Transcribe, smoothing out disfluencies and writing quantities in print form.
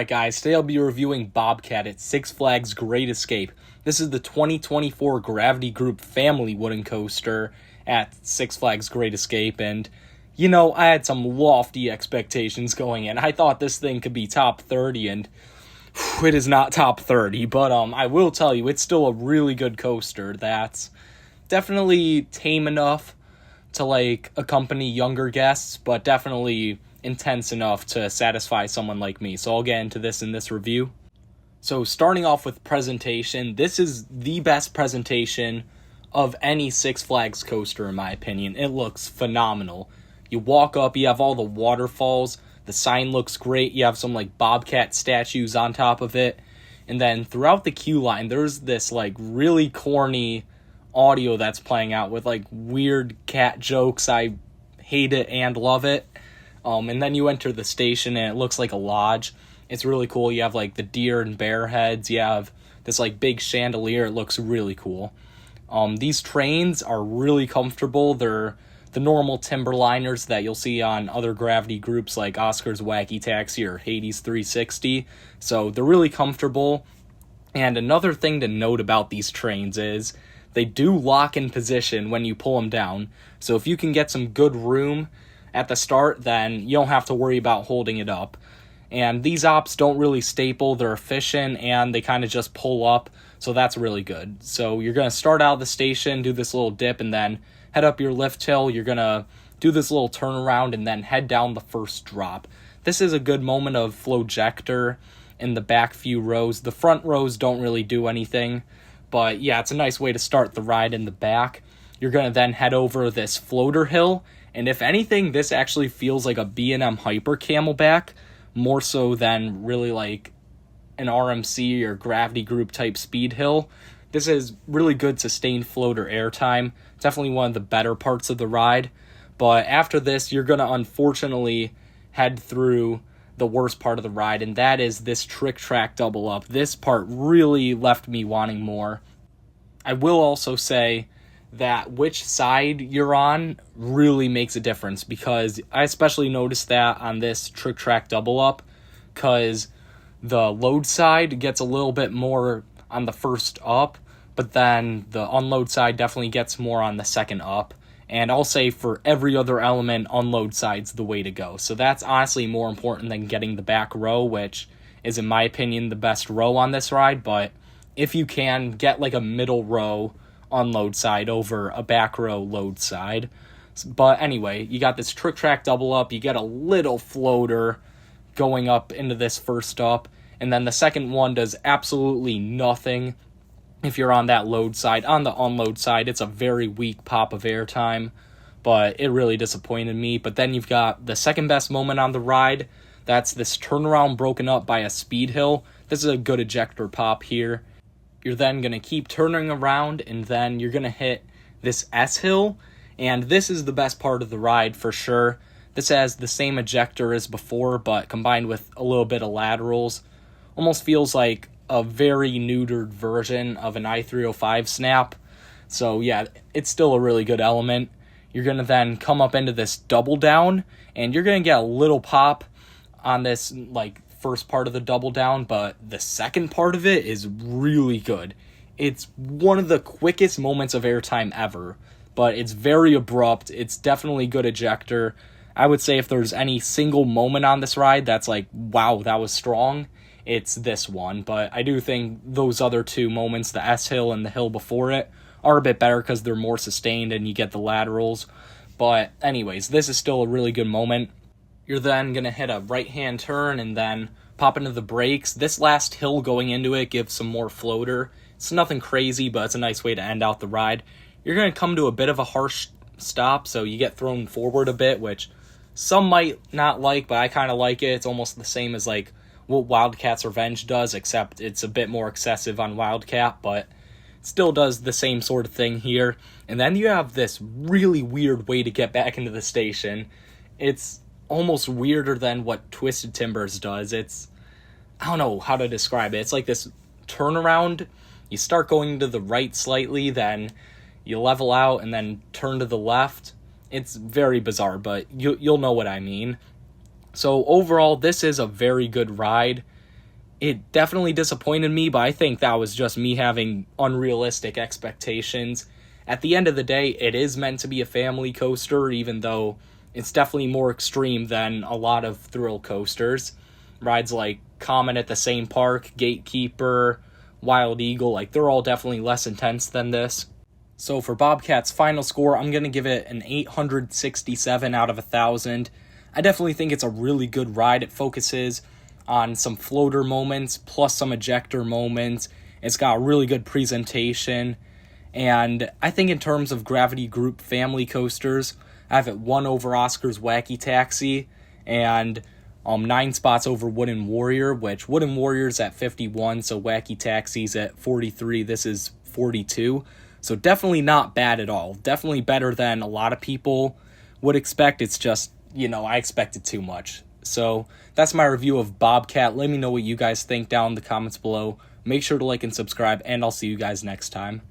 Alright guys, today I'll be reviewing Bobcat at Six Flags Great Escape. This is the 2024 Gravity Group Family Wooden Coaster at Six Flags Great Escape, and I had some lofty expectations going in. I thought this thing could be top 30, and it is not top 30, but I will tell you, it's still a really good coaster that's definitely tame enough to accompany younger guests, but definitely intense enough to satisfy someone like me. So I'll get into this in this review. So starting off with presentation, this is the best presentation of any Six Flags coaster in my opinion. It looks phenomenal. You walk up, you have all the waterfalls, the sign looks great, you have some Bobcat statues on top of it, and then throughout the queue line there's this really corny audio that's playing out with weird cat jokes. I hate it and love it. And then you enter the station and it looks like a lodge. It's really cool. You have the deer and bear heads. You have this big chandelier. It looks really cool. These trains are really comfortable. They're the normal timberliners that you'll see on other gravity groups like Oscar's Wacky Taxi or Hades 360. So they're really comfortable. And another thing to note about these trains is they do lock in position when you pull them down. So if you can get some good room at the start, then you don't have to worry about holding it up. And these ops don't really staple, they're efficient, and they kind of just pull up, so that's really good. So you're going to start out of the station, do this little dip, and then head up your lift hill. You're going to do this little turnaround, and then head down the first drop. This is a good moment of flowjector in the back few rows. The front rows don't really do anything, but yeah, it's a nice way to start the ride in the back. You're going to then head over this floater hill, and if anything, this actually feels like a B&M Hyper Camelback, more so than really an RMC or Gravity Group type speed hill. This is really good sustained floater airtime. Definitely one of the better parts of the ride. But after this, you're going to unfortunately head through the worst part of the ride, and that is this trick track double up. This part really left me wanting more. I will also say that which side you're on really makes a difference, because I especially noticed that on this trick track double up, because the load side gets a little bit more on the first up, but then the unload side definitely gets more on the second up. And I'll say for every other element, unload side's the way to go. So that's honestly more important than getting the back row, which is in my opinion the best row on this ride. But if you can, get a middle row unload side over a back row load side. But anyway, you got this trick track double up, you get a little floater going up into this first up, and then the second one does absolutely nothing if you're on that load side. On the unload side, it's a very weak pop of airtime, but it really disappointed me. But then you've got the second best moment on the ride. That's this turnaround broken up by a speed hill. This is a good ejector pop here. You're then going to keep turning around, and then you're going to hit this S-hill, and this is the best part of the ride for sure. This has the same ejector as before, but combined with a little bit of laterals. Almost feels like a very neutered version of an i305 snap. So yeah, it's still a really good element. You're going to then come up into this double down, and you're going to get a little pop on this first part of the double down, but the second part of it is really good. It's one of the quickest moments of airtime ever, but it's very abrupt. It's definitely good ejector. I would say if there's any single moment on this ride that's wow, that was strong, it's this one. But I do think those other two moments, the S-hill and the hill before it, are a bit better because they're more sustained and you get the laterals. But anyways, this is still a really good moment. You're then going to hit a right-hand turn and then pop into the brakes. This last hill going into it gives some more floater. It's nothing crazy, but it's a nice way to end out the ride. You're going to come to a bit of a harsh stop, so you get thrown forward a bit, which some might not like, but I kind of like it. It's almost the same as what Wildcat's Revenge does, except it's a bit more excessive on Wildcat, but still does the same sort of thing here. And then you have this really weird way to get back into the station. It's almost weirder than what Twisted Timbers does. I don't know how to describe it. It's like this turnaround. You start going to the right slightly, then you level out and then turn to the left. It's very bizarre, but you'll know what I mean. So overall, this is a very good ride. it definitely disappointed me, but I think that was just me having unrealistic expectations. At the end of the day, it is meant to be a family coaster, even though it's definitely more extreme than a lot of thrill coasters. Rides like Comet at the same park, Gatekeeper, Wild Eagle, like they're all definitely less intense than this. So for Bobcat's final score, I'm going to give it an 867 out of 1,000. I definitely think it's a really good ride. It focuses on some floater moments plus some ejector moments. It's got a really good presentation. And I think in terms of Gravity Group family coasters, I have it 1 over Oscar's Wacky Taxi and 9 spots over Wooden Warrior, which Wooden Warrior's at 51, so Wacky Taxi's at 43. This is 42. So definitely not bad at all. Definitely better than a lot of people would expect. It's just, I expected too much. So that's my review of Bobcat. Let me know what you guys think down in the comments below. Make sure to like and subscribe, and I'll see you guys next time.